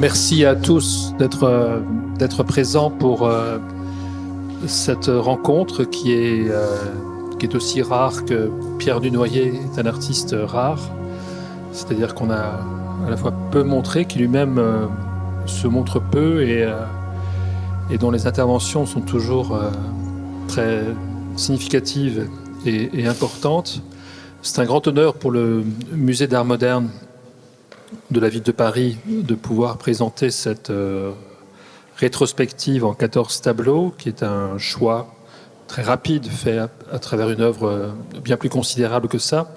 Merci à tous d'être présents pour cette rencontre qui est aussi rare que Pierre Dunoyer est un artiste rare. C'est-à-dire qu'on a à la fois peu montré, qui lui-même se montre peu et dont les interventions sont toujours très significatives et importantes. C'est un grand honneur pour le Musée d'Art Moderne de la ville de Paris de pouvoir présenter cette rétrospective en 14 tableaux, qui est un choix très rapide fait à travers une œuvre bien plus considérable que ça,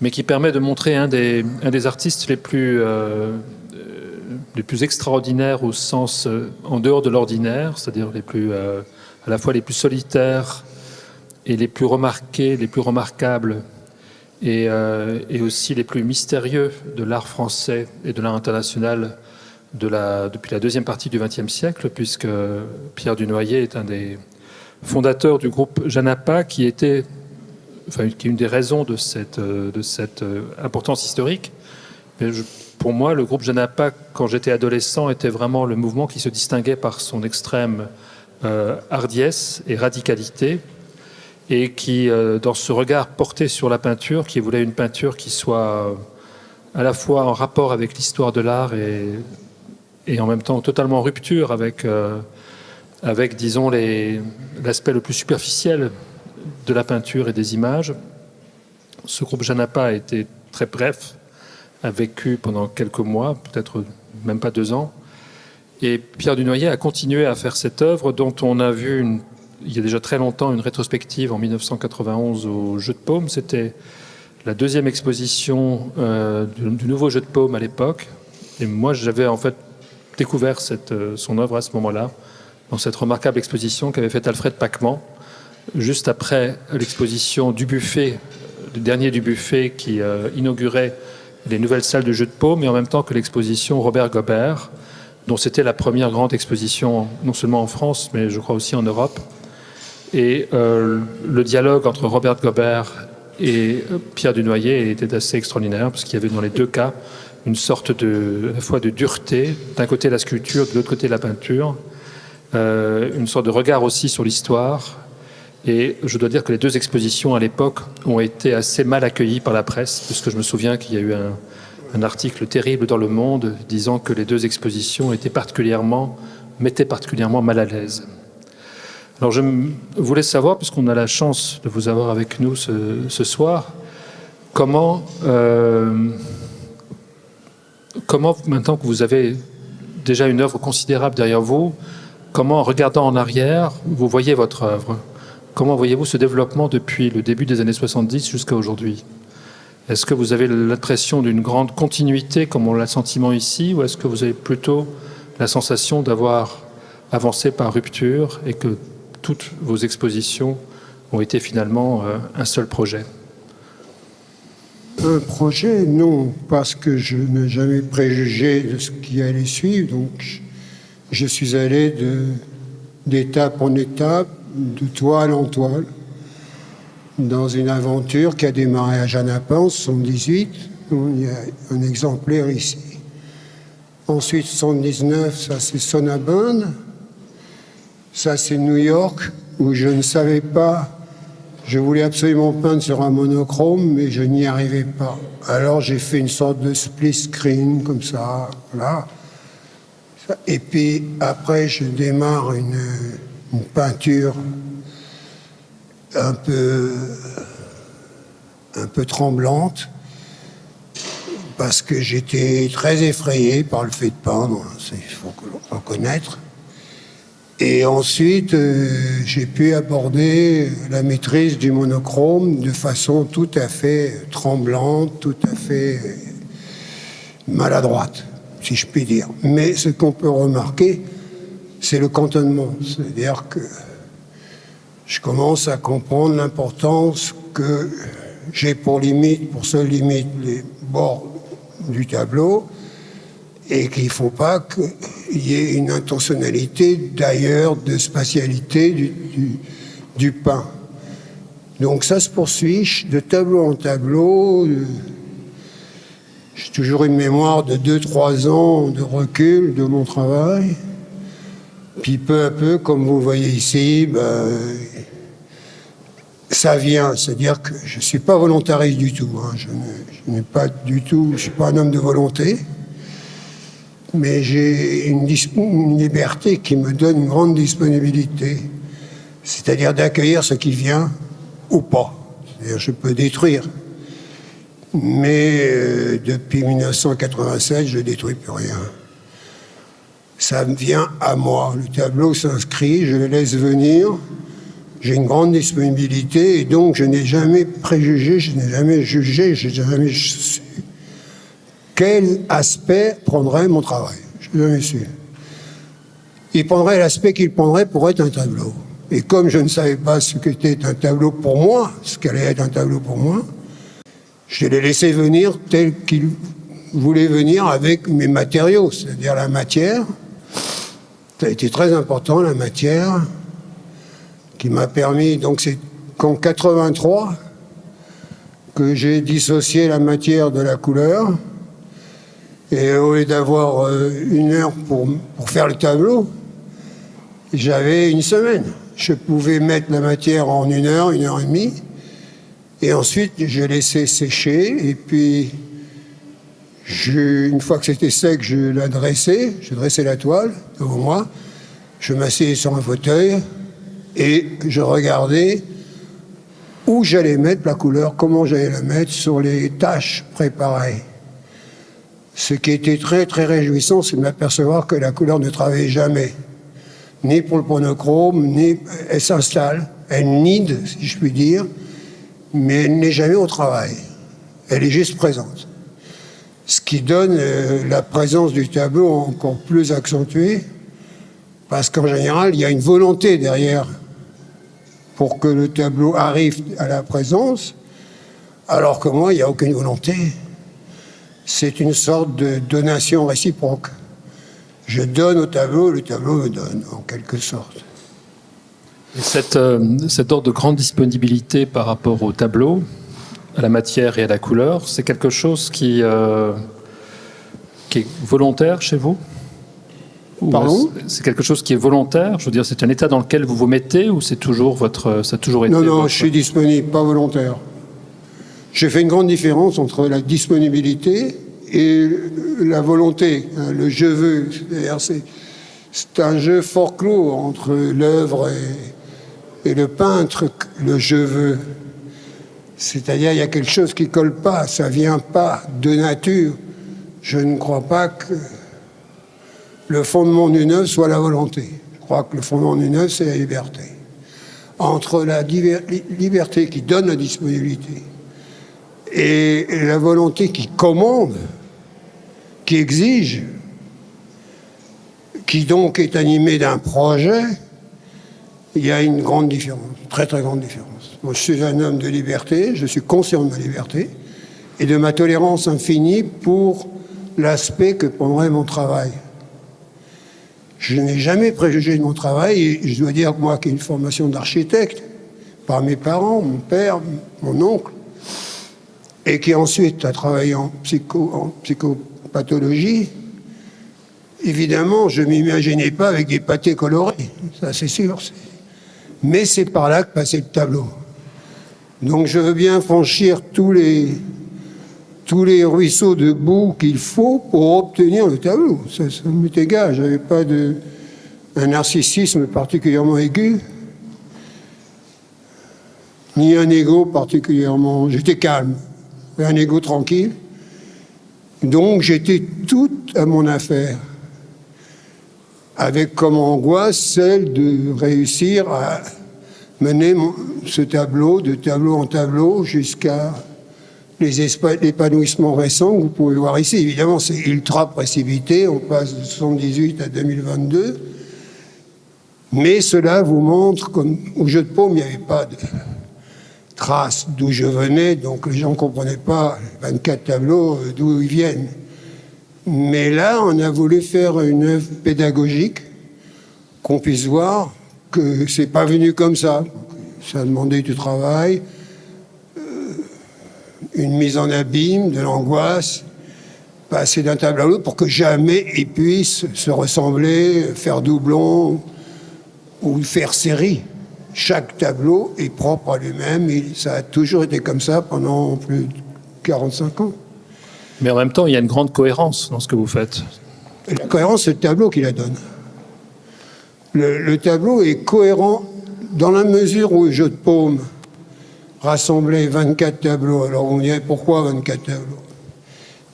mais qui permet de montrer un des artistes les plus extraordinaires au sens en dehors de l'ordinaire, c'est-à-dire à la fois les plus solitaires et les plus remarqués, les plus remarquables, et aussi les plus mystérieux de l'art français et de l'art international depuis la deuxième partie du XXe siècle, puisque Pierre Dunoyer est un des fondateurs du groupe Janapa, qui est une des raisons de cette importance historique. Mais pour moi, le groupe Janapa, quand j'étais adolescent, était vraiment le mouvement qui se distinguait par son extrême hardiesse et radicalité, et qui, dans ce regard porté sur la peinture, qui voulait une peinture qui soit à la fois en rapport avec l'histoire de l'art et en même temps totalement en rupture avec disons, l'aspect le plus superficiel de la peinture et des images. Ce groupe Janapa a été très bref, a vécu pendant quelques mois, peut-être même pas 2 ans. Et Pierre Dunoyer a continué à faire cette œuvre dont on a vu il y a déjà très longtemps une rétrospective en 1991 au Jeu de Paume. C'était la deuxième exposition du nouveau Jeu de Paume à l'époque. Et moi, j'avais en fait découvert son œuvre à ce moment-là, dans cette remarquable exposition qu'avait faite Alfred Pachmann, juste après l'exposition du Buffet, le dernier du Buffet, qui inaugurait les nouvelles salles du Jeu de Paume, et en même temps que l'exposition Robert Gobert, dont c'était la première grande exposition, non seulement en France, mais je crois aussi en Europe. Et le dialogue entre Robert Gobert et Pierre Dunoyer était assez extraordinaire, parce qu'il y avait dans les deux cas une sorte à la fois de dureté, d'un côté la sculpture, de l'autre côté la peinture, une sorte de regard aussi sur l'histoire. Et je dois dire que les deux expositions à l'époque ont été assez mal accueillies par la presse, puisque je me souviens qu'il y a eu un article terrible dans Le Monde disant que les deux expositions mettaient particulièrement mal à l'aise. Alors je voulais savoir, puisqu'on a la chance de vous avoir avec nous ce soir, comment, maintenant que vous avez déjà une œuvre considérable derrière vous, comment, en regardant en arrière, vous voyez votre œuvre? Comment voyez-vous ce développement depuis le début des années 70 jusqu'à aujourd'hui? Est-ce que vous avez l'impression d'une grande continuité, comme on l'a le sentiment ici, ou est-ce que vous avez plutôt la sensation d'avoir avancé par rupture et que toutes vos expositions ont été finalement un seul projet? Un projet, non, parce que je n'ai jamais préjugé de ce qui allait suivre, donc je suis allé d'étape en étape, de toile en toile, dans une aventure qui a démarré à Janapa en 78. Il y a un exemplaire ici. Ensuite, 79, ça c'est Sonnabend. Ça c'est New York, où je ne savais pas. Je voulais absolument peindre sur un monochrome, mais je n'y arrivais pas. Alors j'ai fait une sorte de split screen, comme ça, voilà. Et puis après, je démarre une peinture un peu tremblante, parce que j'étais très effrayé par le fait de peindre, il faut le reconnaître. Et ensuite, j'ai pu aborder la maîtrise du monochrome de façon tout à fait tremblante, tout à fait maladroite, si je puis dire. Mais ce qu'on peut remarquer, c'est le cantonnement. C'est-à-dire que je commence à comprendre l'importance que j'ai pour seule limite les bords du tableau, et qu'il ne faut pas qu'il y ait une intentionnalité d'ailleurs, de spatialité du peint. Donc ça se poursuit de tableau en tableau, J'ai toujours une mémoire de 2-3 ans de recul de mon travail. Puis peu à peu, comme vous voyez ici, ça vient. C'est-à-dire que je ne suis pas volontariste du tout. Hein. Je ne suis pas un homme de volonté. Mais j'ai une liberté qui me donne une grande disponibilité. C'est-à-dire d'accueillir ce qui vient ou pas. C'est-à-dire je peux détruire. Mais depuis 1987, je ne détruis plus rien. Ça vient à moi. Le tableau s'inscrit, je le laisse venir. J'ai une grande disponibilité et donc je n'ai jamais préjugé, je n'ai jamais jugé, je n'ai jamais su quel aspect prendrait mon travail. Je n'ai jamais su. Il prendrait l'aspect qu'il prendrait pour être un tableau. Et comme je ne savais pas ce qu'était un tableau pour moi, ce qu'allait être un tableau pour moi, je l'ai laissé venir tel qu'il voulait venir avec mes matériaux, c'est-à-dire la matière. Ça a été très important, la matière, qui m'a permis, donc c'est qu'en 83 que j'ai dissocié la matière de la couleur. Et au lieu d'avoir 1 heure pour faire le tableau, j'avais 1 semaine. Je pouvais mettre la matière en 1 heure, 1 heure et demie. Et ensuite, je laissais sécher. Et puis, une fois que c'était sec, je dressais la toile devant moi. Je m'asseyais sur un fauteuil et je regardais où j'allais mettre la couleur, comment j'allais la mettre sur les tâches préparées. Ce qui était très, très réjouissant, c'est de m'apercevoir que la couleur ne travaillait jamais. Ni pour le monochrome, ni elle s'installe, elle nide, si je puis dire, mais elle n'est jamais au travail. Elle est juste présente. Ce qui donne la présence du tableau encore plus accentuée, parce qu'en général, il y a une volonté derrière pour que le tableau arrive à la présence, alors que moi, il n'y a aucune volonté. C'est une sorte de donation réciproque. Je donne au tableau, le tableau me donne, en quelque sorte. Et cet ordre de grande disponibilité par rapport au tableau, à la matière et à la couleur, c'est quelque chose qui est volontaire chez vous? Pardon ? C'est quelque chose qui est volontaire? Je veux dire, c'est un état dans lequel vous vous mettez ou ça a toujours été Non, je suis disponible, pas volontaire. J'ai fait une grande différence entre la disponibilité et la volonté, hein, le je veux. C'est un jeu fort clos entre l'œuvre et le peintre, le je veux. C'est-à-dire, il y a quelque chose qui ne colle pas, ça ne vient pas de nature. Je ne crois pas que le fondement d'une œuvre soit la volonté. Je crois que le fondement d'une œuvre, c'est la liberté. Entre la liberté qui donne la disponibilité et la volonté qui commande, qui exige, qui donc est animée d'un projet, il y a une grande différence, une très très grande différence. Moi, je suis un homme de liberté, je suis conscient de ma liberté et de ma tolérance infinie pour l'aspect que prendrait mon travail. Je n'ai jamais préjugé de mon travail et je dois dire que moi qui ai une formation d'architecte, par mes parents, mon père, mon oncle, et qui ensuite a travaillé en psychopathologie, évidemment, je ne m'imaginais pas avec des pâtés colorés, ça c'est sûr. Mais c'est par là que passait le tableau. Donc je veux bien franchir tous les ruisseaux de boue qu'il faut pour obtenir le tableau. Ça m'est égal, je n'avais pas un narcissisme particulièrement aigu, ni un ego particulièrement... J'étais calme, un ego tranquille. Donc j'étais tout à mon affaire, avec comme angoisse celle de réussir à mener ce tableau, de tableau en tableau, jusqu'à l'épanouissement récent que vous pouvez voir ici. Évidemment, c'est ultra précipité, on passe de 1978 à 2022, mais cela vous montre, comme au jeu de paume, il n'y avait pas de traces d'où je venais, donc les gens ne comprenaient pas, 24 tableaux, d'où ils viennent. Mais là, on a voulu faire une œuvre pédagogique, qu'on puisse voir que c'est pas venu comme ça. Ça a demandé du travail, une mise en abîme, de l'angoisse, passer d'un tableau à l'autre pour que jamais ils puissent se ressembler, faire doublon ou faire série. Chaque tableau est propre à lui-même et ça a toujours été comme ça pendant plus de 45 ans. Mais en même temps, il y a une grande cohérence dans ce que vous faites. Et la cohérence, c'est le tableau qui la donne. Le tableau est cohérent dans la mesure où le jeu de paume rassemblait 24 tableaux. Alors on dirait pourquoi 24 tableaux?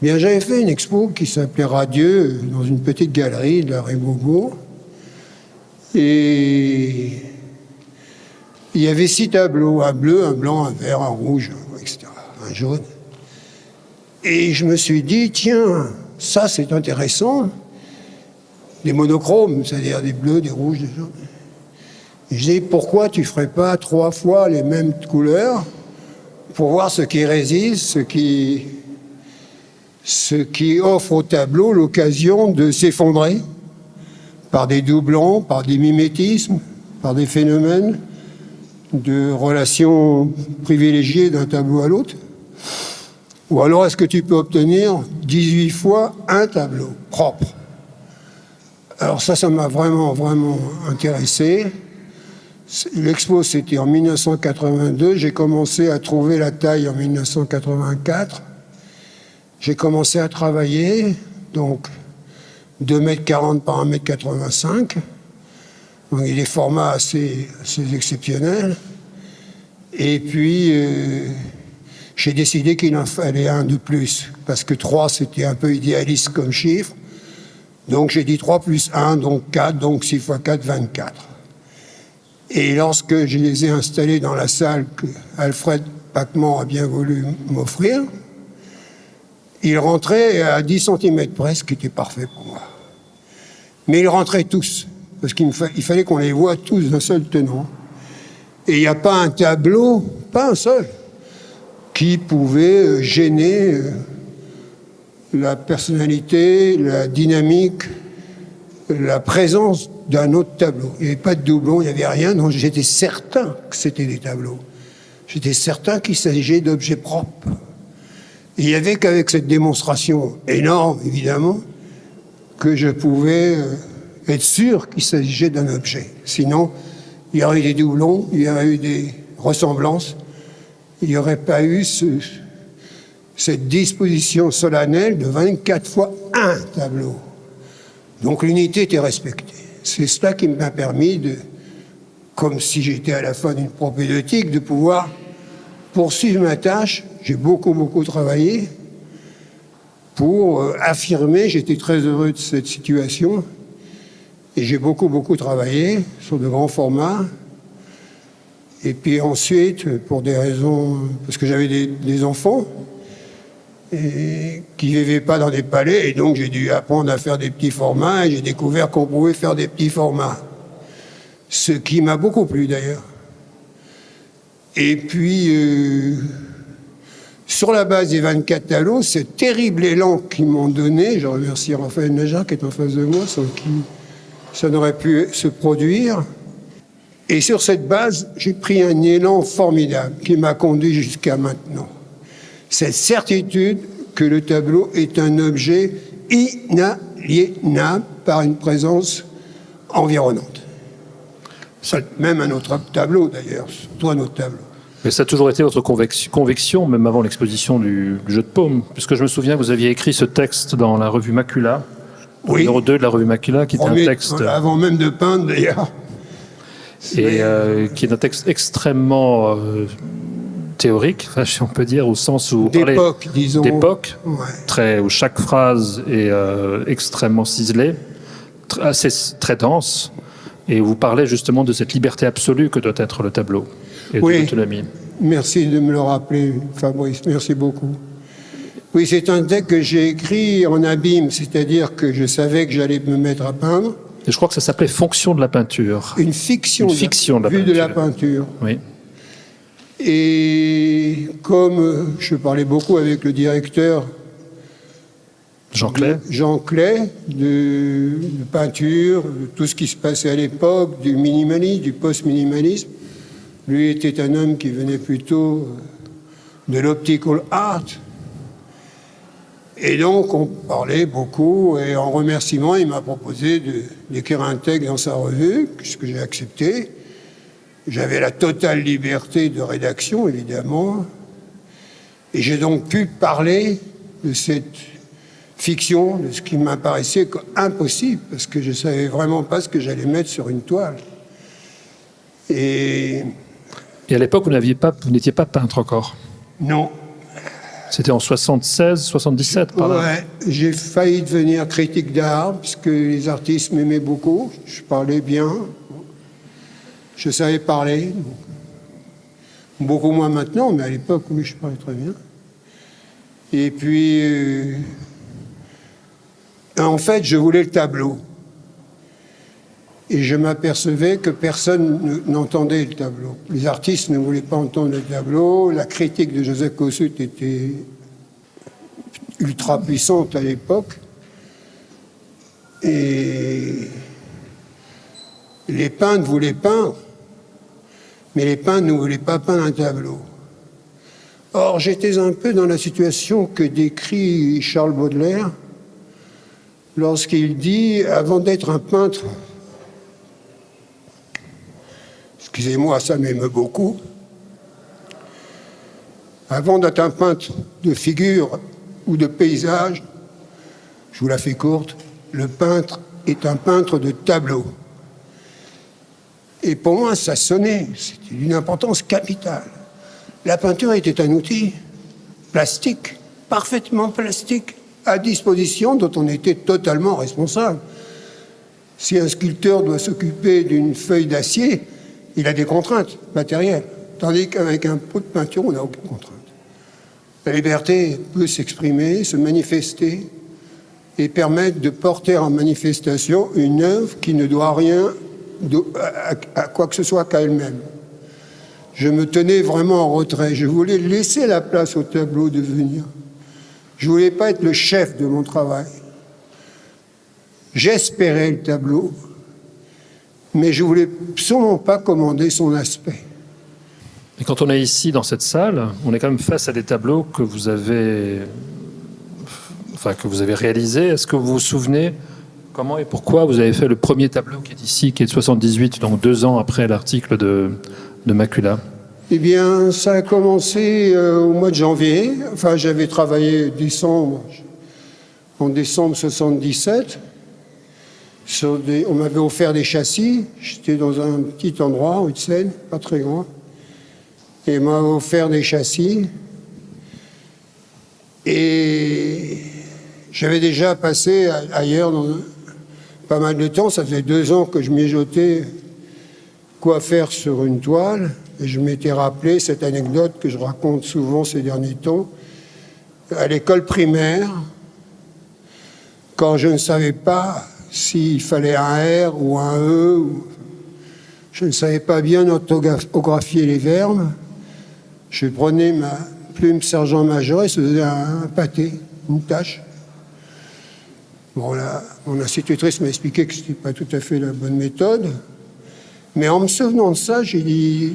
Bien, j'avais fait une expo qui s'appelait Radieux dans une petite galerie de la rue Beaubourg. Et il y avait 6 tableaux, un bleu, un blanc, un vert, un rouge, etc., un jaune. Et je me suis dit, tiens, ça c'est intéressant. Des monochromes, c'est-à-dire des bleus, des rouges, des jaunes. Et je dis, pourquoi tu ne ferais pas 3 fois les mêmes couleurs pour voir ce qui résiste, ce qui offre au tableau l'occasion de s'effondrer par des doublons, par des mimétismes, par des phénomènes de relations privilégiées d'un tableau à l'autre? Ou alors est-ce que tu peux obtenir 18 fois un tableau propre? Alors ça m'a vraiment, vraiment intéressé. L'expo, c'était en 1982. J'ai commencé à trouver la taille en 1984. J'ai commencé à travailler, donc 2,40 m par 1,85 m. Donc il y a des formats assez exceptionnels. Et puis, j'ai décidé qu'il en fallait un de plus, parce que 3, c'était un peu idéaliste comme chiffre. Donc j'ai dit 3 plus 1, donc 4, donc 6 fois 4, 24. Et lorsque je les ai installés dans la salle que Alfred Pacman a bien voulu m'offrir, ils rentraient à 10 cm près, ce qui était parfait pour moi. Mais ils rentraient tous, parce qu'il fallait qu'on les voie tous d'un seul tenant. Et il n'y a pas un tableau, pas un seul, qui pouvait gêner la personnalité, la dynamique, la présence d'un autre tableau. Il n'y avait pas de doublon, il n'y avait rien, donc j'étais certain que c'était des tableaux. J'étais certain qu'il s'agissait d'objets propres. Et il n'y avait qu'avec cette démonstration énorme, évidemment, que je pouvais être sûr qu'il s'agissait d'un objet. Sinon, il y aurait eu des doublons, il y aurait eu des ressemblances, il n'y aurait pas eu cette disposition solennelle de 24 fois un tableau. Donc l'unité était respectée. C'est cela qui m'a permis de, comme si j'étais à la fin d'une propédeutique, de pouvoir poursuivre ma tâche. J'ai beaucoup travaillé pour affirmer, j'étais très heureux de cette situation, et j'ai beaucoup travaillé sur de grands formats. Et puis ensuite, pour des raisons, parce que j'avais des enfants et qui ne vivaient pas dans des palais, et donc j'ai dû apprendre à faire des petits formats, et j'ai découvert qu'on pouvait faire des petits formats. Ce qui m'a beaucoup plu d'ailleurs. Et puis, sur la base des 24 tableaux, ce terrible élan qu'ils m'ont donné, je remercie Raphaël Najar qui est en face de moi, sans qui ça n'aurait pu se produire. Et sur cette base, j'ai pris un élan formidable qui m'a conduit jusqu'à maintenant. Cette certitude que le tableau est un objet inaliénable par une présence environnante. Même un autre tableau d'ailleurs, surtout un autre tableau. Mais ça a toujours été votre conviction, même avant l'exposition du jeu de paume, puisque je me souviens que vous aviez écrit ce texte dans la revue Macula, oui. Numéro 2 de la revue Macula, qui était un texte... Avant même de peindre d'ailleurs. Et qui est un texte extrêmement théorique, enfin, si on peut dire, au sens où... D'époque, disons. D'époque, ouais. Où chaque phrase est extrêmement ciselée, très dense, et vous parlez justement de cette liberté absolue que doit être le tableau, et oui. de l'autonomie. Merci de me le rappeler, Fabrice, merci beaucoup. Oui, c'est un texte que j'ai écrit en abîme, c'est-à-dire que je savais que j'allais me mettre à peindre. Et je crois que ça s'appelait Fonction de la peinture. Une fiction de la peinture. Oui. Et comme je parlais beaucoup avec le directeur Jean Clay de peinture, de tout ce qui se passait à l'époque, du minimalisme, du post-minimalisme, lui était un homme qui venait plutôt de l'optical art. Et donc, on parlait beaucoup, et en remerciement, il m'a proposé d'écrire un texte dans sa revue, ce que j'ai accepté. J'avais la totale liberté de rédaction, évidemment. Et j'ai donc pu parler de cette fiction, de ce qui m'apparaissait impossible, parce que je ne savais vraiment pas ce que j'allais mettre sur une toile. Et à l'époque, vous n'étiez pas peintre encore? Non. C'était en 76, 77, par là? Ouais, j'ai failli devenir critique d'art, puisque les artistes m'aimaient beaucoup. Je parlais bien. Je savais parler. Beaucoup moins maintenant, mais à l'époque, oui, je parlais très bien. Et puis, en fait, je voulais le tableau. Et je m'apercevais que personne n'entendait le tableau. Les artistes ne voulaient pas entendre le tableau. La critique de Joseph Kosuth était ultra puissante à l'époque. Et les peintres voulaient peindre, mais les peintres ne voulaient pas peindre un tableau. Or, j'étais un peu dans la situation que décrit Charles Baudelaire lorsqu'il dit « Avant d'être un peintre, excusez-moi, ça m'émeut beaucoup. Avant d'être un peintre de figure ou de paysage, je vous la fais courte, le peintre est un peintre de tableau. » Et pour moi, ça sonnait, c'était d'une importance capitale. La peinture était un outil plastique, parfaitement plastique, à disposition, dont on était totalement responsable. Si un sculpteur doit s'occuper d'une feuille d'acier, il a des contraintes matérielles, tandis qu'avec un pot de peinture, on n'a aucune contrainte. La liberté peut s'exprimer, se manifester et permettre de porter en manifestation une œuvre qui ne doit rien à quoi que ce soit qu'à elle-même. Je me tenais vraiment en retrait. Je voulais laisser la place au tableau de venir. Je ne voulais pas être le chef de mon travail. J'espérais le tableau, mais je ne voulais absolument pas commander son aspect. Et quand on est ici, dans cette salle, on est quand même face à des tableaux que vous avez réalisés. Est-ce que vous vous souvenez comment et pourquoi vous avez fait le premier tableau qui est ici, qui est de 78, donc 2 ans après l'article de Macula? Eh bien, ça a commencé au mois de janvier. Enfin, j'avais travaillé en décembre 77. On m'avait offert des châssis. J'étais dans un petit endroit, rue de Seine, pas très grand. Et on m'avait offert des châssis. Et j'avais déjà passé ailleurs pas mal de temps. Ça faisait 2 ans que je mijotais quoi faire sur une toile. Et je m'étais rappelé cette anecdote que je raconte souvent ces derniers temps. À l'école primaire, quand je ne savais pas s'il fallait un R ou un E, je ne savais pas bien orthographier les verbes, je prenais ma plume sergent-major et ça faisait un pâté, une tâche. Bon, là, mon institutrice m'a expliqué que ce n'était pas tout à fait la bonne méthode. Mais en me souvenant de ça, j'ai dit,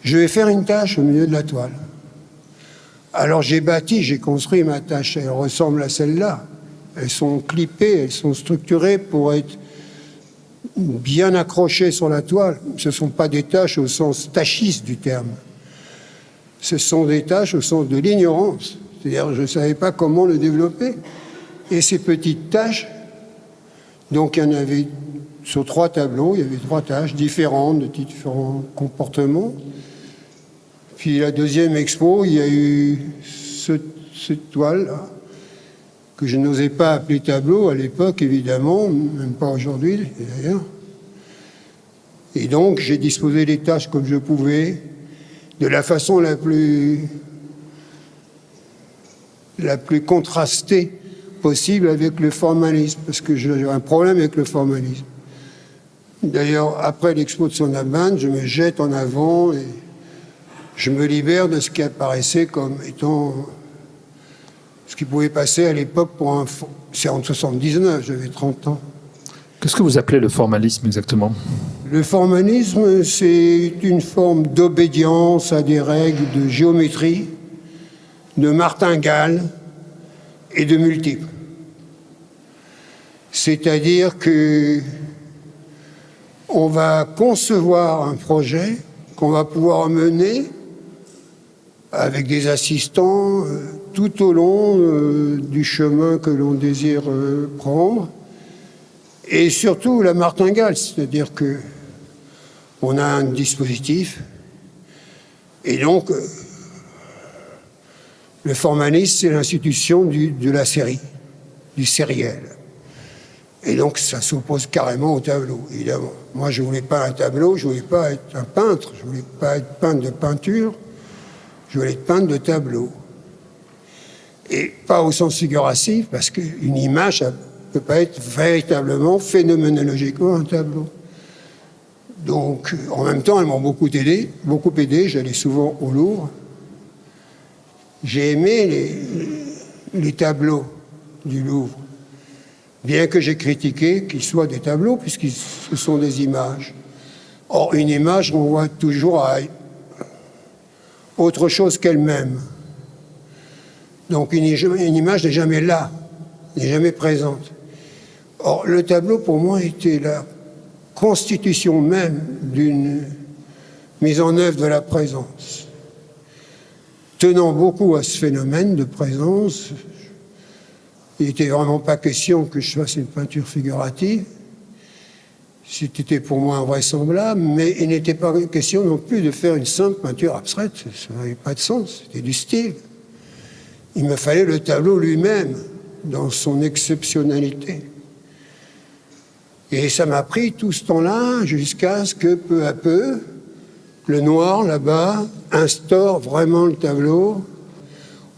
je vais faire une tâche au milieu de la toile. Alors j'ai construit ma tâche. Elle ressemble à celle-là. Elles sont clippées, elles sont structurées pour être bien accrochées sur la toile. Ce ne sont pas des tâches au sens tachiste du terme. Ce sont des tâches au sens de l'ignorance. C'est-à-dire, je ne savais pas comment le développer. Et ces petites tâches, donc il y en avait sur 3 tableaux, il y avait 3 tâches différentes, de différents comportements. Puis la deuxième expo, il y a eu cette toile-là, que je n'osais pas appeler tableau à l'époque, évidemment, même pas aujourd'hui, d'ailleurs. Et donc, j'ai disposé les tâches comme je pouvais, de la façon la plus contrastée possible avec le formalisme, parce que j'ai un problème avec le formalisme. D'ailleurs, après l'expo de Sonnaban, je me jette en avant et je me libère de ce qui apparaissait comme étant ce qui pouvait passer à l'époque pour un... C'est en 79, j'avais 30 ans. Qu'est-ce que vous appelez le formalisme exactement? Le formalisme, c'est une forme d'obédience à des règles de géométrie, de martingale, et de multiples. C'est-à-dire que on va concevoir un projet qu'on va pouvoir mener avec des assistants tout au long du chemin que l'on désire prendre. Et surtout la martingale, c'est-à-dire que on a un dispositif et donc le formalisme, c'est l'institution de la série, du sériel. Et donc ça s'oppose carrément au tableau, évidemment. Moi, je voulais pas un tableau, je voulais pas être un peintre, je voulais pas être peintre de peinture, je voulais être peintre de tableau. Et pas au sens figuratif, parce qu'une image ne peut pas être véritablement, phénoménologiquement, un tableau. Donc, en même temps, elles m'ont beaucoup aidé. J'allais souvent au Louvre. J'ai aimé les tableaux du Louvre, bien que j'ai critiqué qu'ils soient des tableaux, puisque ce sont des images. Or, une image renvoie toujours à autre chose qu'elle-même. Donc, une image n'est jamais là, n'est jamais présente. Or, le tableau, pour moi, était la constitution même d'une mise en œuvre de la présence. Tenant beaucoup à ce phénomène de présence, il n'était vraiment pas question que je fasse une peinture figurative. C'était pour moi invraisemblable, mais il n'était pas question non plus de faire une simple peinture abstraite. Ça n'avait pas de sens, c'était du style. Il me fallait le tableau lui-même, dans son exceptionnalité. Et ça m'a pris tout ce temps-là, jusqu'à ce que, peu à peu, le noir, là-bas, instaure vraiment le tableau.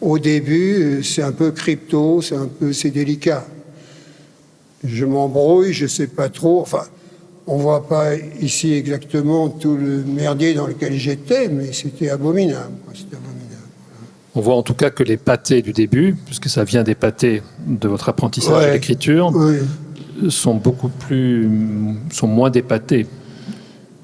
Au début, c'est un peu crypto, c'est délicat. Je m'embrouille, je ne sais pas trop. Enfin, on ne voit pas ici exactement tout le merdier dans lequel j'étais, mais c'était abominable. C'était abominable. On voit en tout cas que les pâtés du début, puisque ça vient des pâtés de votre apprentissage de l'écriture, sont sont moins dépâtés.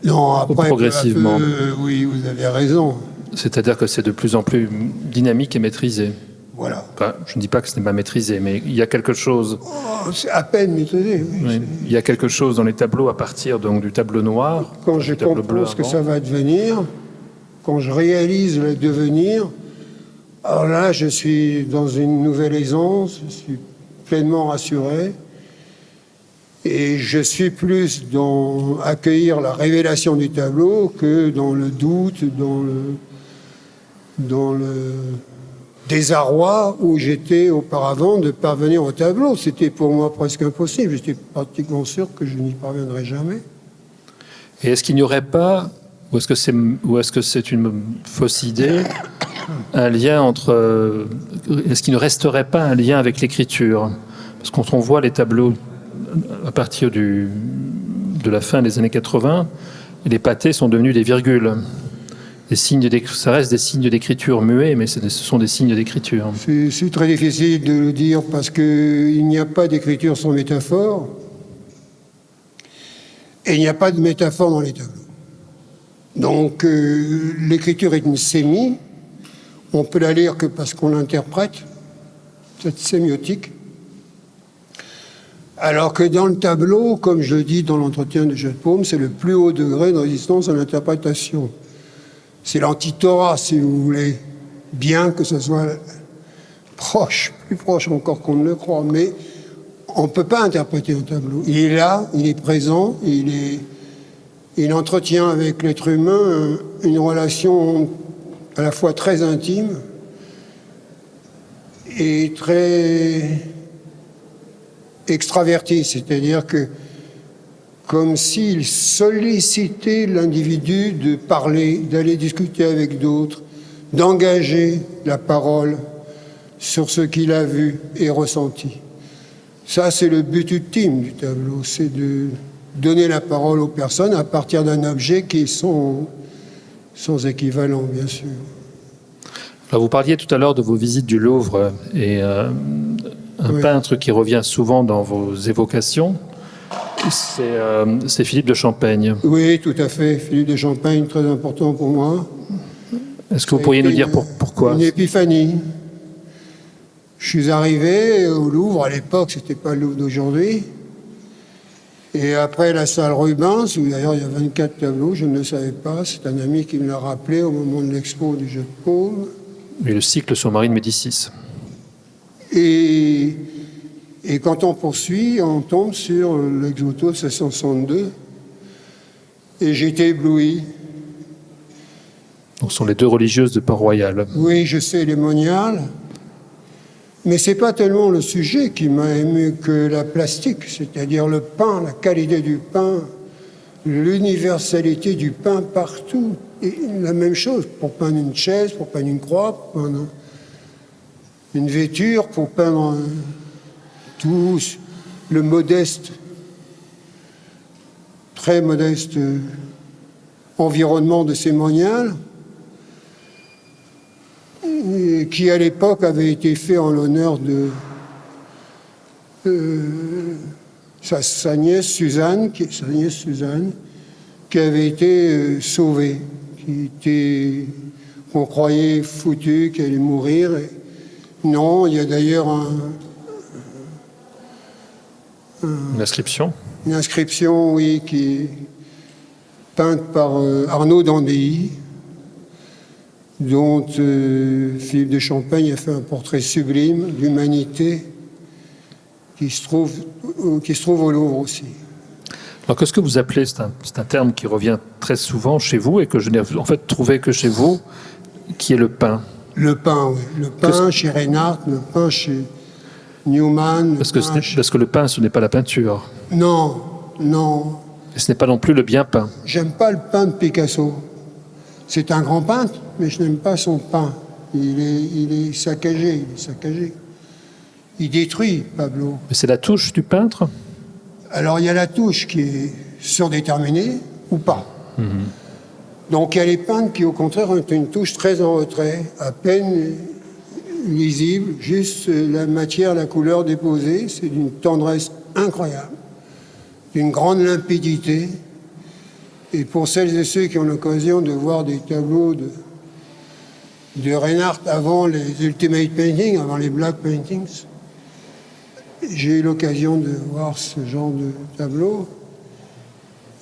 Non, après, progressivement. Oui, vous avez raison. C'est-à-dire que c'est de plus en plus dynamique et maîtrisé. Voilà. Enfin, je ne dis pas que ce n'est pas maîtrisé, mais il y a quelque chose. Oh, c'est à peine maîtrisé. Oui. Il y a quelque chose dans les tableaux à partir donc, du tableau noir. Quand je comprends ce que ça va devenir, quand je réalise le devenir, alors là, je suis dans une nouvelle aisance, je suis pleinement rassuré. Et je suis plus dans accueillir la révélation du tableau que dans le doute, dans le désarroi où j'étais auparavant de parvenir au tableau. C'était pour moi presque impossible. J'étais pratiquement sûr que je n'y parviendrais jamais. Et est-ce qu'il n'y aurait pas, ou est-ce que c'est une fausse idée, un lien entre... Est-ce qu'il ne resterait pas un lien avec l'écriture? Parce que quand on voit les tableaux à partir de la fin des années 80, les pâtés sont devenus des virgules. Ça reste des signes d'écriture muets, mais ce sont des signes d'écriture. C'est très difficile de le dire parce qu'il n'y a pas d'écriture sans métaphore et il n'y a pas de métaphore dans les tableaux. Donc l'écriture est une sémie, on peut la lire que parce qu'on l'interprète, cette sémiotique. Alors que dans le tableau, comme je le dis dans l'entretien de Jeu de Paume, c'est le plus haut degré de résistance à l'interprétation. C'est l'anti-Torah, si vous voulez, bien que ce soit proche, plus proche encore qu'on ne le croit, mais on ne peut pas interpréter un tableau. Il est là, il est présent, il entretient avec l'être humain une relation à la fois très intime et très extraverti, c'est-à-dire que comme s'il sollicitait l'individu de parler, d'aller discuter avec d'autres, d'engager la parole sur ce qu'il a vu et ressenti. Ça, c'est le but ultime du tableau, c'est de donner la parole aux personnes à partir d'un objet qui est sans équivalent, bien sûr. Alors, vous parliez tout à l'heure de vos visites du Louvre et un peintre qui revient souvent dans vos évocations, c'est Philippe de Champaigne. Oui, tout à fait. Philippe de Champaigne, très important pour moi. Est-ce que vous pourriez nous dire pourquoi? Une épiphanie. Je suis arrivé au Louvre, à l'époque, c'était pas le Louvre d'aujourd'hui. Et après la salle Rubens, où d'ailleurs il y a 24 tableaux, je ne le savais pas, c'est un ami qui me l'a rappelé au moment de l'expo du Jeu de Paume. Et le cycle sur Marie de Médicis. Et quand on poursuit, on tombe sur l'ex-voto 1662. Et j'étais ébloui. Donc, ce sont les deux religieuses de Port-Royal. Oui, je sais, les moniales. Mais ce n'est pas tellement le sujet qui m'a ému que la plastique, c'est-à-dire le pain, la qualité du pain, l'universalité du pain partout. Et la même chose pour peindre une chaise, pour peindre une croix, pour peindre une vêture, pour peindre tout le modeste, très modeste environnement de ces moniales, qui à l'époque avait été fait en l'honneur de sa nièce Suzanne, qui avait été sauvée, qu'on croyait foutue, qu'elle allait mourir. Et non, il y a d'ailleurs Une inscription. Une inscription, oui, qui est peinte par Arnaud d'Andéhy, dont Philippe de Champagne a fait un portrait sublime d'humanité qui se trouve au Louvre aussi. Alors, qu'est-ce que vous appelez, c'est un terme qui revient très souvent chez vous et que je n'ai en fait trouvé que chez vous, qui est le pain. Le pain, oui. Le pain chez Reinhardt, le pain chez Newman. Parce que le pain, ce n'est pas la peinture. Non, non. Et ce n'est pas non plus le bien peint. J'aime pas le pain de Picasso. C'est un grand peintre, mais je n'aime pas son pain. Il est saccagé, Il détruit, Pablo. Mais c'est la touche du peintre ? Alors, il y a la touche qui est surdéterminée ou pas. Donc, il y a les peintres qui, au contraire, ont une touche très en retrait, à peine lisible, juste la matière, la couleur déposée. C'est d'une tendresse incroyable, d'une grande limpidité. Et pour celles et ceux qui ont l'occasion de voir des tableaux de Reinhardt avant les Ultimate Paintings, avant les Black Paintings, j'ai eu l'occasion de voir ce genre de tableau.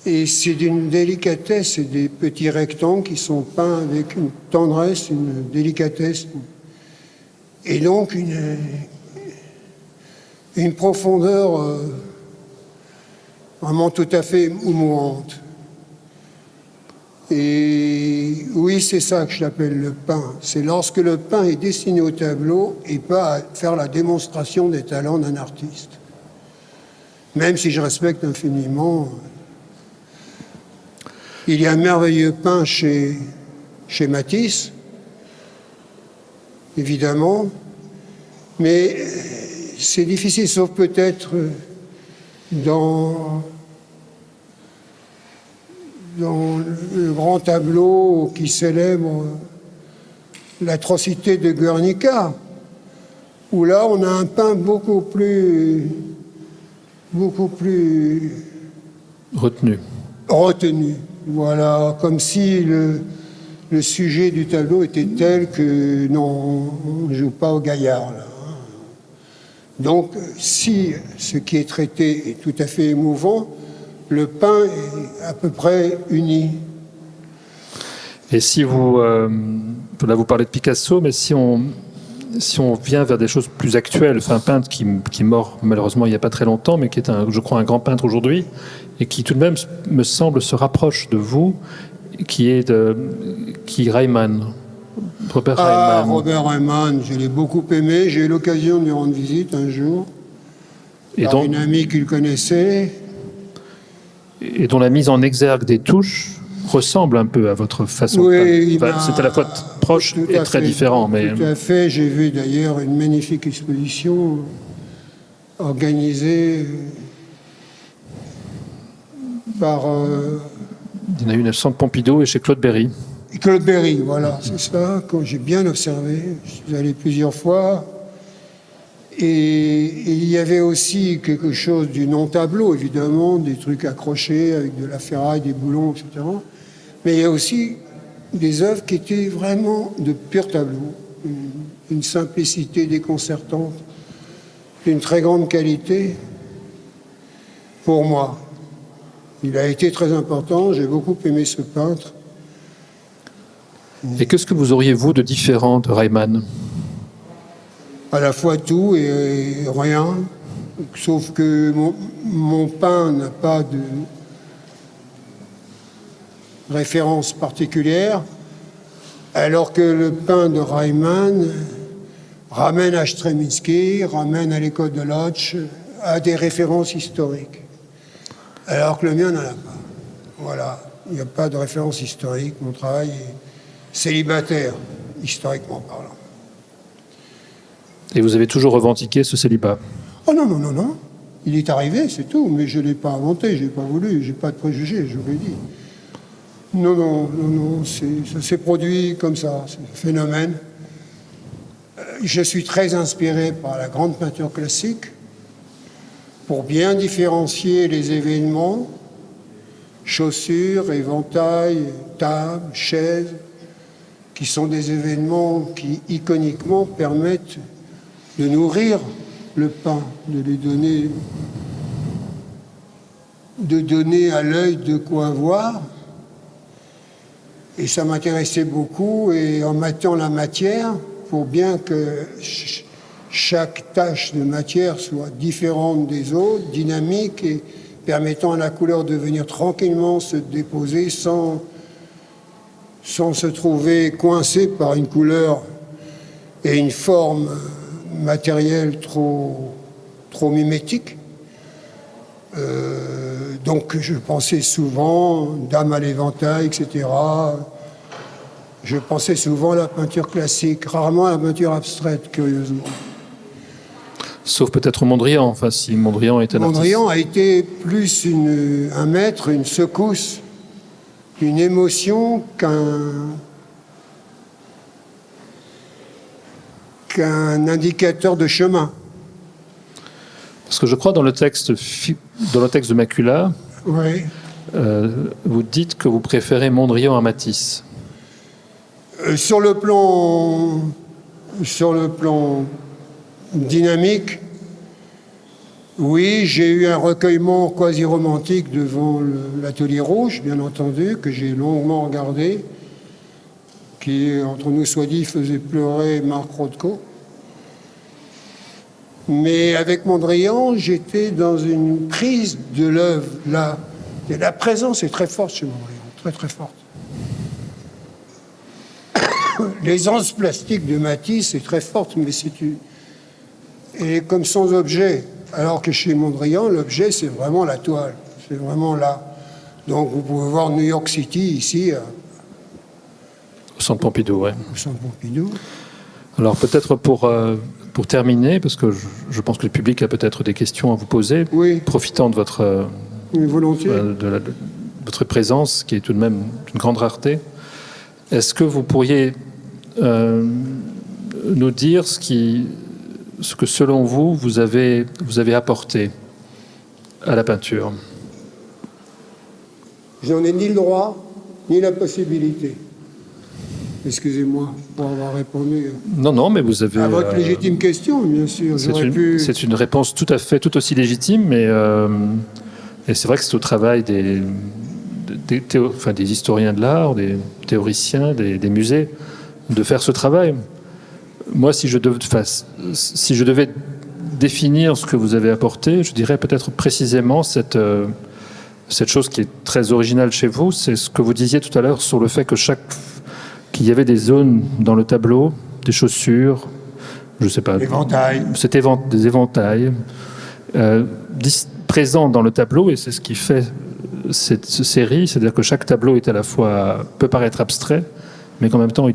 Et c'est d'une délicatesse, c'est des petits rectangles qui sont peints avec une tendresse, une délicatesse, et donc une profondeur vraiment tout à fait émouvante. Et oui, c'est ça que je l'appelle le pain. C'est lorsque le pain est destiné au tableau et pas à faire la démonstration des talents d'un artiste. Même si je respecte infiniment. Il y a un merveilleux pain chez Matisse, évidemment, mais c'est difficile, sauf peut-être dans le grand tableau qui célèbre l'atrocité de Guernica, où là on a un pain beaucoup plus retenu. Voilà, comme si le sujet du tableau était tel que non, on ne joue pas au gaillard là. Donc, si ce qui est traité est tout à fait émouvant, le pain est à peu près uni. Et si vous... là, vous parlez de Picasso, mais si on vient vers des choses plus actuelles, enfin, un peintre qui est mort malheureusement il n'y a pas très longtemps, mais qui est, je crois, un grand peintre aujourd'hui, et qui tout de même, me semble, se rapproche de vous, qui est Reimann. Robert Reimann. Robert Reimann, je l'ai beaucoup aimé. J'ai eu l'occasion de lui rendre visite un jour. Et par une amie qu'il connaissait. Et dont la mise en exergue des touches ressemble un peu à votre façon de peindre. Enfin, c'est à la fois proche et très différent. Mais... Tout à fait. J'ai vu d'ailleurs une magnifique exposition organisée par... Il y en a une à Centre Pompidou et chez Claude Berry. Claude Berry, voilà, c'est ça, quand j'ai bien observé. Je suis allé plusieurs fois. Et il y avait aussi quelque chose du non-tableau, évidemment, des trucs accrochés avec de la ferraille, des boulons, etc. Mais il y a aussi des œuvres qui étaient vraiment de pur tableau. une simplicité déconcertante, d'une très grande qualité pour moi. Il a été très important, j'ai beaucoup aimé ce peintre. Et qu'est-ce que vous auriez, vous, de différent de Reimann? À la fois tout et rien, sauf que mon pain n'a pas de référence particulière, alors que le pain de Reimann ramène à Stravinsky, ramène à l'école de Lodz, à des références historiques. Alors que le mien n'en a pas. Voilà, il n'y a pas de référence historique, mon travail est célibataire, historiquement parlant. Et vous avez toujours revendiqué ce célibat? Oh non, non, non, non. Il est arrivé, c'est tout, mais je ne l'ai pas inventé, je n'ai pas voulu, je n'ai pas de préjugés, je vous l'ai dit. Non, non, non, non, ça s'est produit comme ça, c'est un phénomène. Je suis très inspiré par la grande peinture classique pour bien différencier les événements, chaussures, éventails, tables, chaises, qui sont des événements qui, iconiquement, permettent de nourrir le pain, de lui donner à l'œil de quoi voir. Et ça m'intéressait beaucoup, et en mettant la matière, pour bien que chaque tache de matière soit différente des autres, dynamique, et permettant à la couleur de venir tranquillement se déposer sans se trouver coincé par une couleur et une forme matérielle trop mimétique. Donc je pensais souvent, Dame à l'éventail, etc. Je pensais souvent à la peinture classique, rarement à la peinture abstraite, curieusement. Sauf peut-être Mondrian, enfin si Mondrian était un artiste. Mondrian a été plus un maître, une secousse, une émotion qu'un indicateur de chemin. Parce que je crois dans le texte de Macula, Oui. vous dites que vous préférez Mondrian à Matisse. Sur le plan dynamique, oui, j'ai eu un recueillement quasi romantique devant l'Atelier Rouge, bien entendu, que j'ai longuement regardé, qui, entre nous soit dit, faisait pleurer Marc Rothko. Mais avec Mondrian, j'étais dans une prise de l'œuvre, là. Et la présence est très forte chez Mondrian, très très forte. L'aisance plastique de Matisse est très forte, mais elle est comme sans objet. Alors que chez Mondrian, l'objet, c'est vraiment la toile. C'est vraiment là. Donc vous pouvez voir New York City, ici. Au Centre Pompidou, oui. Au Centre Pompidou. Alors peut-être pour terminer, parce que je pense que le public a peut-être des questions à vous poser, oui. Profitant de votre, volontiers. de votre présence, qui est tout de même d'une grande rareté, est-ce que vous pourriez nous dire ce que selon vous, vous avez apporté à la peinture? Je n'en ai ni le droit, ni la possibilité. Excusez-moi pour avoir répondu. Non, mais vous avez... À votre légitime question, bien sûr. C'est une réponse tout aussi légitime, mais et c'est vrai que c'est au travail des historiens de l'art, des théoriciens, des musées, de faire ce travail. Moi, si je devais définir ce que vous avez apporté, je dirais peut-être précisément cette chose qui est très originale chez vous, c'est ce que vous disiez tout à l'heure sur le fait qu'il y avait des zones dans le tableau, des chaussures, je ne sais pas, des éventails présents dans le tableau, et c'est ce qui fait cette série, c'est-à-dire que chaque tableau est à la fois, peut paraître abstrait, mais qu'en même temps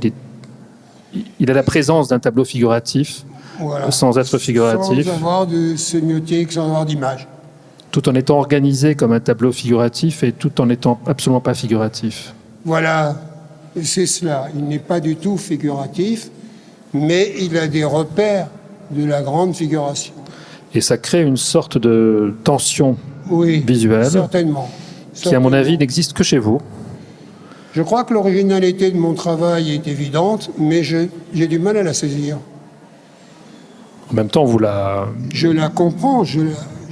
il a la présence d'un tableau figuratif, voilà, sans être figuratif. Sans avoir de sémiotique, sans avoir d'image. Tout en étant organisé comme un tableau figuratif et tout en n'étant absolument pas figuratif. Voilà, c'est cela. Il n'est pas du tout figuratif, mais il a des repères de la grande figuration. Et ça crée une sorte de tension visuelle, certainement. Qui, à mon avis, n'existe que chez vous. Je crois que l'originalité de mon travail est évidente, mais j'ai du mal à la saisir. En même temps, vous la... Je la comprends, je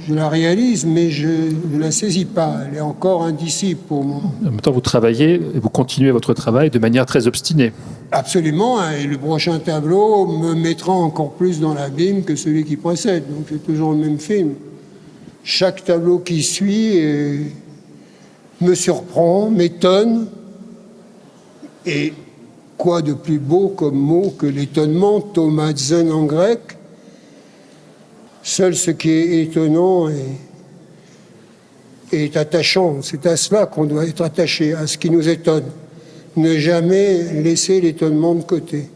la réalise, mais je ne la saisis pas. Elle est encore indicible pour moi. En même temps, vous travaillez et vous continuez votre travail de manière très obstinée. Absolument, hein, et le prochain tableau me mettra encore plus dans l'abîme que celui qui précède. Donc c'est toujours le même film. Chaque tableau qui suit me surprend, m'étonne. Et quoi de plus beau comme mot que l'étonnement, thomazen en grec. Seul ce qui est étonnant est attachant. C'est à cela qu'on doit être attaché, à ce qui nous étonne. Ne jamais laisser l'étonnement de côté.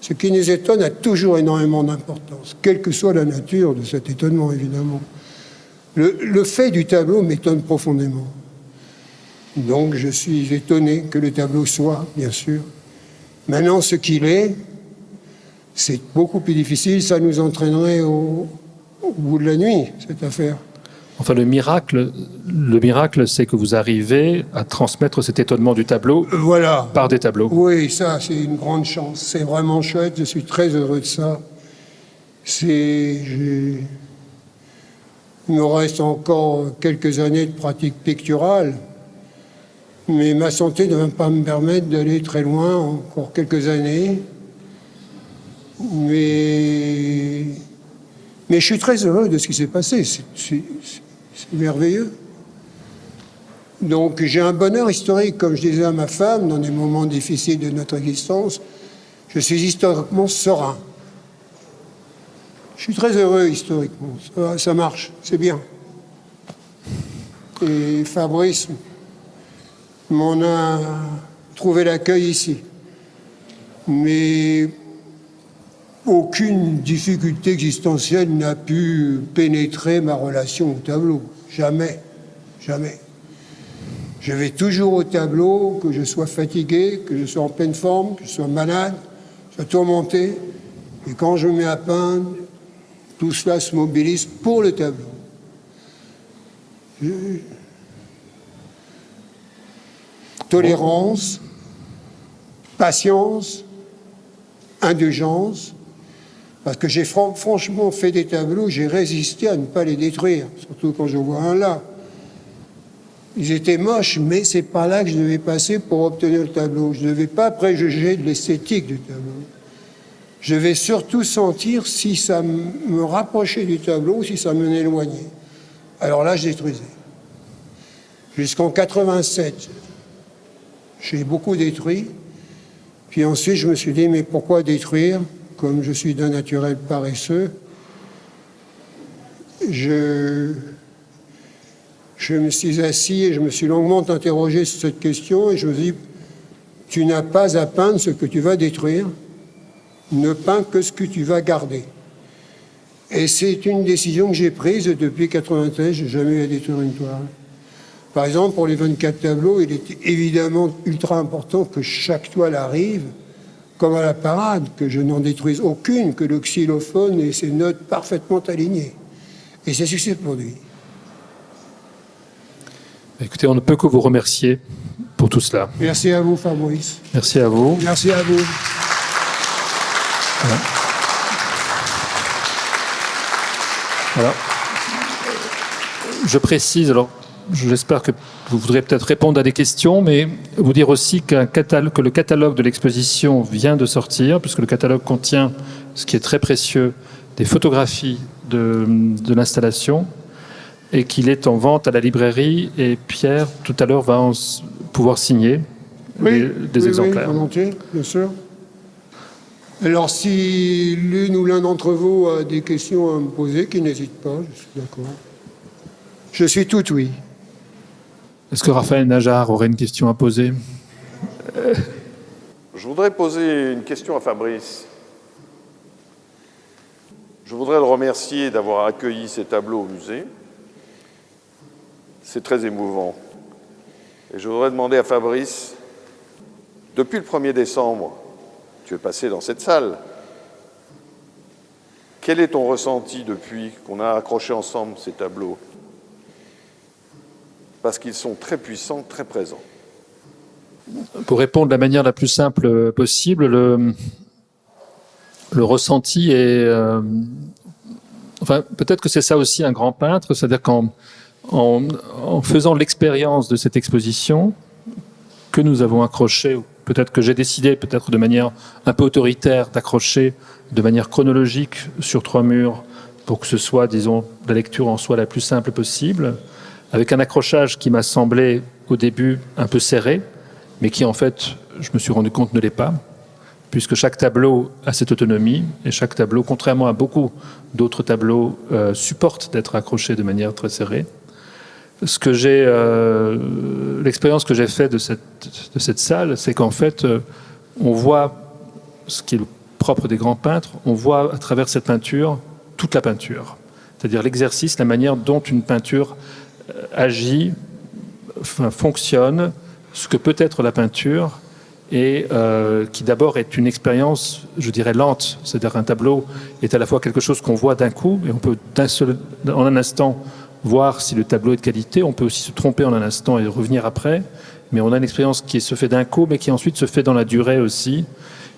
Ce qui nous étonne a toujours énormément d'importance, quelle que soit la nature de cet étonnement, évidemment. Le fait du tableau m'étonne profondément. Donc je suis étonné que le tableau soit, bien sûr. Maintenant, ce qu'il est, c'est beaucoup plus difficile. Ça nous entraînerait au bout de la nuit, cette affaire. Enfin, le miracle, c'est que vous arrivez à transmettre cet étonnement du tableau par des tableaux. Oui, ça, c'est une grande chance. C'est vraiment chouette. Je suis très heureux de ça. Il me reste encore quelques années de pratique picturale, mais ma santé ne va pas me permettre d'aller très loin, encore quelques années. Mais je suis très heureux de ce qui s'est passé. C'est merveilleux. Donc j'ai un bonheur historique, comme je disais à ma femme, dans des moments difficiles de notre existence. Je suis historiquement serein. Je suis très heureux historiquement. Ça marche, c'est bien. Et Fabrice m'en a trouvé l'accueil ici. Mais aucune difficulté existentielle n'a pu pénétrer ma relation au tableau. Jamais. Jamais. Je vais toujours au tableau, que je sois fatigué, que je sois en pleine forme, que je sois malade, que je sois tourmenté. Et quand je me mets à peindre, tout cela se mobilise pour le tableau. Tolérance, patience, indulgence, parce que j'ai franchement fait des tableaux, j'ai résisté à ne pas les détruire, surtout quand je vois un là. Ils étaient moches, mais c'est pas là que je devais passer pour obtenir le tableau. Je ne devais pas préjuger de l'esthétique du tableau. Je devais surtout sentir si ça me rapprochait du tableau ou si ça m'en éloignait. Alors là, je détruisais. Jusqu'en 87, j'ai beaucoup détruit. Puis ensuite, je me suis dit, mais pourquoi détruire? Comme je suis d'un naturel paresseux, je me suis assis et je me suis longuement interrogé sur cette question et je me suis dit, tu n'as pas à peindre ce que tu vas détruire, ne peins que ce que tu vas garder. Et c'est une décision que j'ai prise depuis 1993, je n'ai jamais eu à détruire une toile. Par exemple, pour les 24 tableaux, il était évidemment ultra important que chaque toile arrive comme à la parade, que je n'en détruise aucune, que le xylophone ait ses notes parfaitement alignées. Et c'est ce qui s'est produit. Écoutez, on ne peut que vous remercier pour tout cela. Merci à vous, Fabrice. Merci à vous. Merci à vous. Voilà. Voilà. Je précise, alors j'espère que vous voudrez peut-être répondre à des questions, mais vous dire aussi que le catalogue de l'exposition vient de sortir, puisque le catalogue contient, ce qui est très précieux, des photographies de l'installation, et qu'il est en vente à la librairie, et Pierre, tout à l'heure, va pouvoir signer des exemplaires. Oui, volontiers, bien sûr. Alors, si l'une ou l'un d'entre vous a des questions à me poser, qu'il n'hésite pas, je suis d'accord. Je suis tout oui. Est-ce que Raphaël Najjar aurait une question à poser? Je voudrais poser une question à Fabrice. Je voudrais le remercier d'avoir accueilli ces tableaux au musée. C'est très émouvant. Et je voudrais demander à Fabrice, depuis le 1er décembre, tu es passé dans cette salle. Quel est ton ressenti depuis qu'on a accroché ensemble ces tableaux? Parce qu'ils sont très puissants, très présents. Pour répondre de la manière la plus simple possible, le ressenti est enfin, peut-être que c'est ça aussi un grand peintre, c'est-à-dire en faisant l'expérience de cette exposition que nous avons accrochée, ou peut-être que j'ai décidé, peut-être de manière un peu autoritaire, d'accrocher de manière chronologique sur 3 murs pour que ce soit, disons, la lecture en soit la plus simple possible, avec un accrochage qui m'a semblé au début un peu serré, mais qui en fait, je me suis rendu compte, ne l'est pas, puisque chaque tableau a cette autonomie, et chaque tableau, contrairement à beaucoup d'autres tableaux, supporte d'être accroché de manière très serrée. L'expérience que j'ai faite de cette salle, c'est qu'en fait, on voit ce qui est le propre des grands peintres, on voit à travers cette peinture toute la peinture, c'est-à-dire l'exercice, la manière dont une peinture agit, fonctionne, ce que peut être la peinture, et qui d'abord est une expérience, je dirais, lente. C'est-à-dire qu'un tableau est à la fois quelque chose qu'on voit d'un coup, et on peut en un instant voir si le tableau est de qualité, on peut aussi se tromper en un instant et revenir après, mais on a une expérience qui se fait d'un coup, mais qui ensuite se fait dans la durée aussi.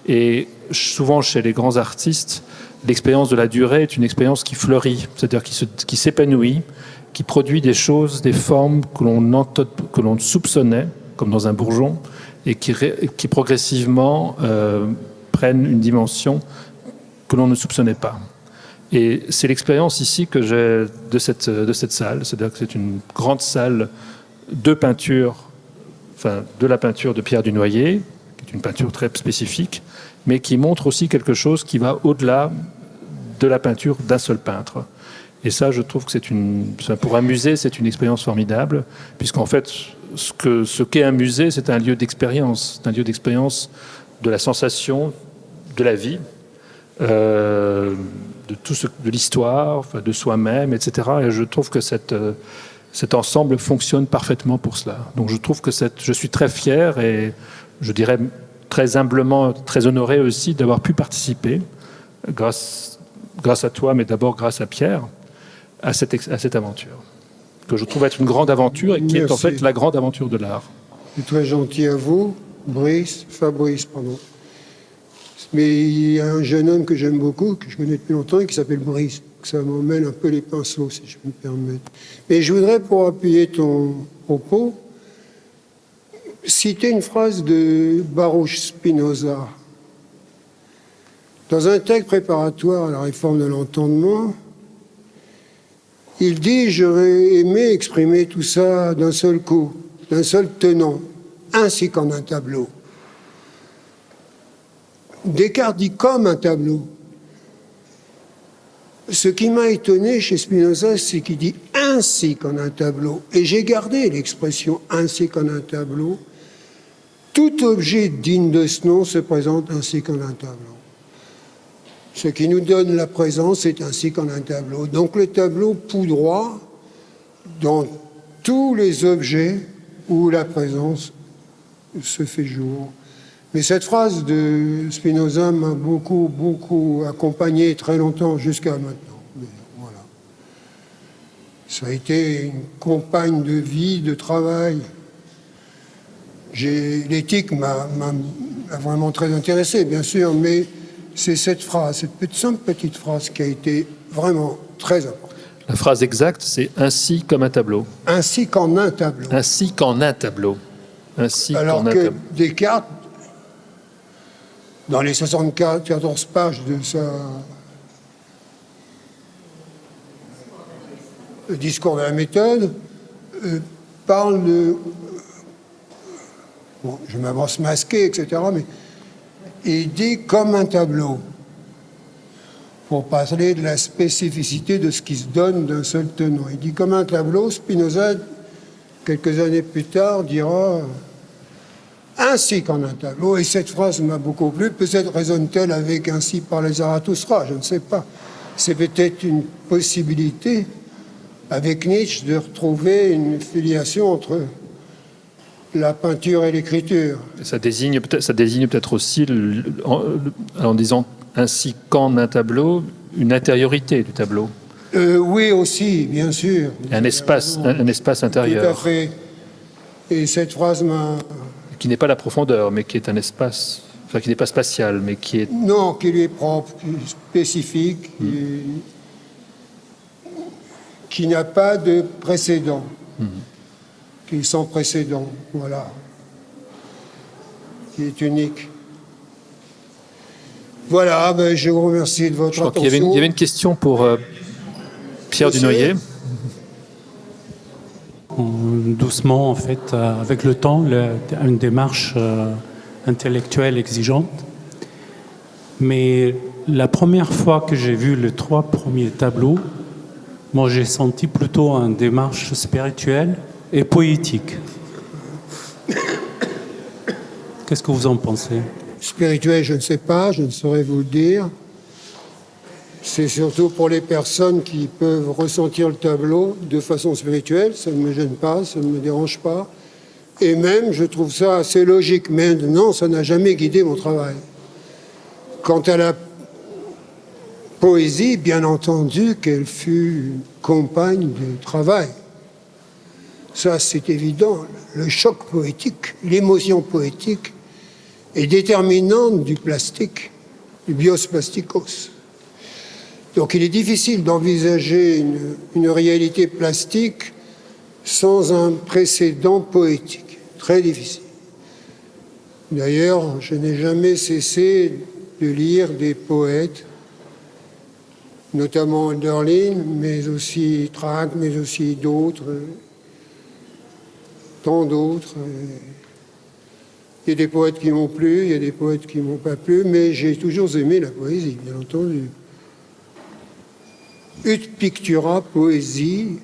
Et souvent chez les grands artistes, l'expérience de la durée est une expérience qui fleurit, c'est-à-dire qui s'épanouit, qui produit des choses, des formes que l'on soupçonnait, comme dans un bourgeon, et qui progressivement prennent une dimension que l'on ne soupçonnait pas. Et c'est l'expérience ici que j'ai de cette salle, c'est-à-dire que c'est une grande salle de peinture, enfin de la peinture de Pierre Dunoyer, qui est une peinture très spécifique, mais qui montre aussi quelque chose qui va au-delà de la peinture d'un seul peintre. Et ça, je trouve que pour un musée, c'est une expérience formidable, puisqu'en fait, ce qu'est un musée, c'est un lieu d'expérience. C'est un lieu d'expérience de la sensation, de la vie, de l'histoire, de soi-même, etc. Et je trouve que cet ensemble fonctionne parfaitement pour cela. Donc je trouve que je suis très fier et je dirais très humblement, très honoré aussi d'avoir pu participer, grâce à toi, mais d'abord grâce à Pierre, à cette aventure, que je trouve être une grande aventure et qui est en fait la grande aventure de l'art. C'est très gentil à vous, Fabrice, pardon. Mais il y a un jeune homme que j'aime beaucoup, que je connais depuis longtemps, et qui s'appelle Brice. Ça m'emmène un peu les pinceaux, si je peux me permettre. Mais je voudrais, pour appuyer ton propos, citer une phrase de Baruch Spinoza. Dans un texte préparatoire à la réforme de l'entendement, il dit « J'aurais aimé exprimer tout ça d'un seul coup, d'un seul tenant, ainsi qu'en un tableau. » Descartes dit « comme un tableau ». Ce qui m'a étonné chez Spinoza, c'est qu'il dit « ainsi qu'en un tableau ». Et j'ai gardé l'expression « ainsi qu'en un tableau ». Tout objet digne de ce nom se présente ainsi qu'en un tableau. Ce qui nous donne la présence est ainsi qu'en un tableau. Donc le tableau poudroie dans tous les objets où la présence se fait jour. Mais cette phrase de Spinoza m'a beaucoup accompagné très longtemps jusqu'à maintenant. Mais voilà. Ça a été une compagne de vie, de travail. L'éthique m'a vraiment très intéressé, bien sûr, mais c'est cette phrase, cette simple petite phrase qui a été vraiment très importante. La phrase exacte, c'est « ainsi comme un tableau ». Ainsi qu'en un tableau. Ainsi qu'en un tableau. Ainsi Alors qu'en un que tableau. Descartes, dans les 74 pages de le discours de la méthode, parle de... Bon, je m'avance masqué, etc., mais il dit comme un tableau, pour parler de la spécificité de ce qui se donne d'un seul tenant. Il dit comme un tableau. Spinoza, quelques années plus tard, dira ainsi qu'en un tableau. Et cette phrase m'a beaucoup plu. Peut-être résonne-t-elle avec ainsi parlait Zarathustra, je ne sais pas. C'est peut-être une possibilité, avec Nietzsche, de retrouver une filiation entre la peinture et l'écriture. Ça désigne peut-être aussi, en disant ainsi qu'en un tableau, une intériorité du tableau. Oui, aussi, bien sûr. Un espace intérieur. Tout à fait. Et cette phrase m'a... Qui n'est pas la profondeur, mais qui est un espace, enfin qui n'est pas spatial, mais qui est... Non, qui lui est propre, qui est spécifique. qui n'a pas de précédent, qui est sans précédent, voilà, qui est unique. Voilà, ben, je vous remercie de votre Je crois attention. qu'il y avait une question pour Pierre Monsieur. Dunoyer. Doucement, en fait, avec le temps, une démarche intellectuelle exigeante. Mais la première fois que j'ai vu les 3 premiers tableaux, moi j'ai senti plutôt une démarche spirituelle et poétique. Qu'est-ce que vous en pensez? Spirituel, je ne sais pas, je ne saurais vous le dire. C'est surtout pour les personnes qui peuvent ressentir le tableau de façon spirituelle. Ça ne me gêne pas, ça ne me dérange pas. Et même, je trouve ça assez logique. Mais non, ça n'a jamais guidé mon travail. Quant à la poésie, bien entendu qu'elle fut une compagne de travail. Ça, c'est évident. Le choc poétique, l'émotion poétique est déterminante du plastique, du bios plasticos. Donc il est difficile d'envisager une réalité plastique sans un précédent poétique. Très difficile. D'ailleurs, je n'ai jamais cessé de lire des poètes, notamment Hölderlin, mais aussi Trac, mais aussi d'autres, tant d'autres. Il y a des poètes qui m'ont plu, il y a des poètes qui m'ont pas plu, mais j'ai toujours aimé la poésie, bien entendu. Ut Pictura Poésie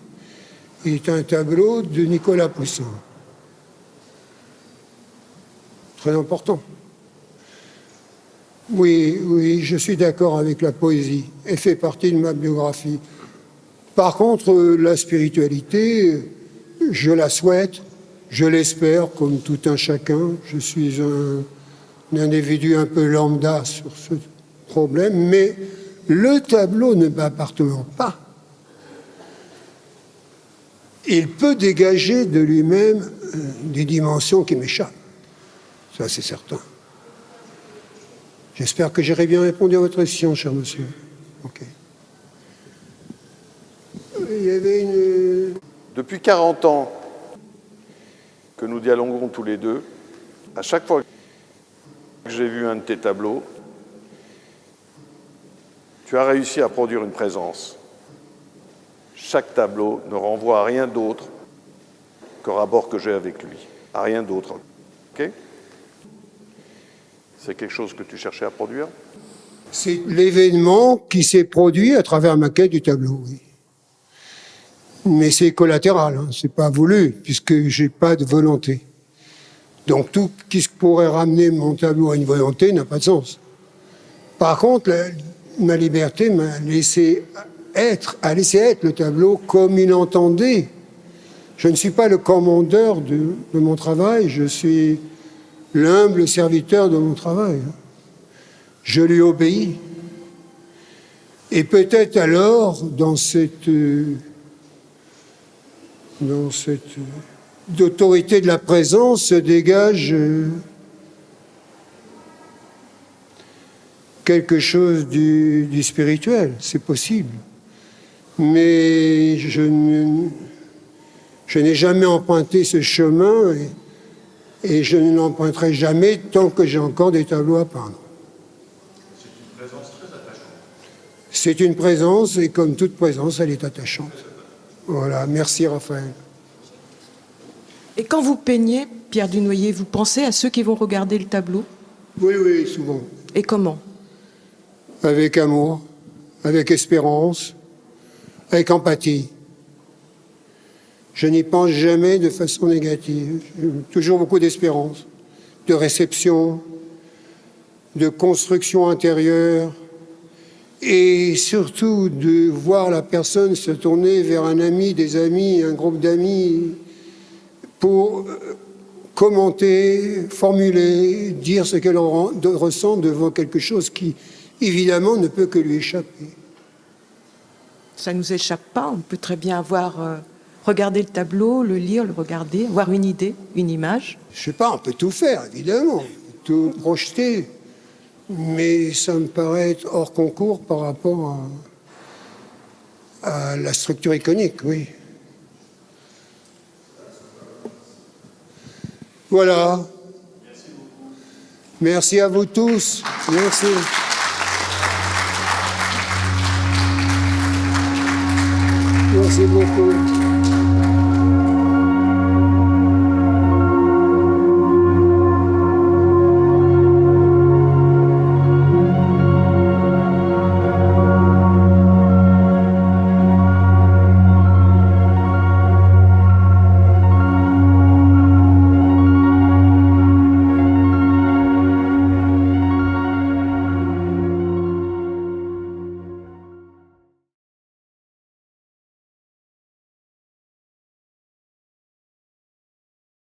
est un tableau de Nicolas Poussin. Très important. Oui, je suis d'accord avec la poésie. Elle fait partie de ma biographie. Par contre, la spiritualité, je la souhaite, je l'espère, comme tout un chacun. Je suis un individu un peu lambda sur ce problème, mais le tableau ne m'appartenant pas, il peut dégager de lui-même des dimensions qui m'échappent. Ça, c'est certain. J'espère que j'aurai bien répondu à votre question, cher monsieur. Ok. Il y avait une... Depuis 40 ans que nous dialoguons tous les deux, à chaque fois que j'ai vu un de tes tableaux, tu as réussi à produire une présence. Chaque tableau ne renvoie à rien d'autre qu'au rapport que j'ai avec lui, à rien d'autre. Ok ? C'est quelque chose que tu cherchais à produire ? C'est l'événement qui s'est produit à travers ma quête du tableau, oui. Mais c'est collatéral, hein, c'est pas voulu, puisque j'ai pas de volonté. Donc tout ce qui pourrait ramener mon tableau à une volonté n'a pas de sens. Par contre, ma liberté m'a laissé être le tableau comme il entendait. Je ne suis pas le commandeur de mon travail, je suis l'humble serviteur de mon travail. Je lui obéis. Et peut-être alors, dans cette d'autorité de la présence se dégage quelque chose du spirituel, c'est possible. Mais je n'ai jamais emprunté ce chemin et je ne l'emprunterai jamais tant que j'ai encore des tableaux à peindre. C'est une présence très attachante. C'est une présence et comme toute présence, elle est attachante. Voilà, merci Raphaël. Et quand vous peignez, Pierre Dunoyer, vous pensez à ceux qui vont regarder le tableau? Oui, souvent. Et comment? Avec amour, avec espérance, avec empathie. Je n'y pense jamais de façon négative. J'ai toujours beaucoup d'espérance, de réception, de construction intérieure et surtout de voir la personne se tourner vers un ami, des amis, un groupe d'amis pour commenter, formuler, dire ce qu'elle ressent devant quelque chose qui, évidemment, ne peut que lui échapper. Ça ne nous échappe pas, on peut très bien regarder le tableau, le lire, le regarder, avoir une idée, une image. Je sais pas, on peut tout faire, évidemment, on peut tout projeter, mais ça me paraît être hors concours par rapport à la structure iconique, oui. Voilà. Merci à vous tous. Merci. Merci beaucoup.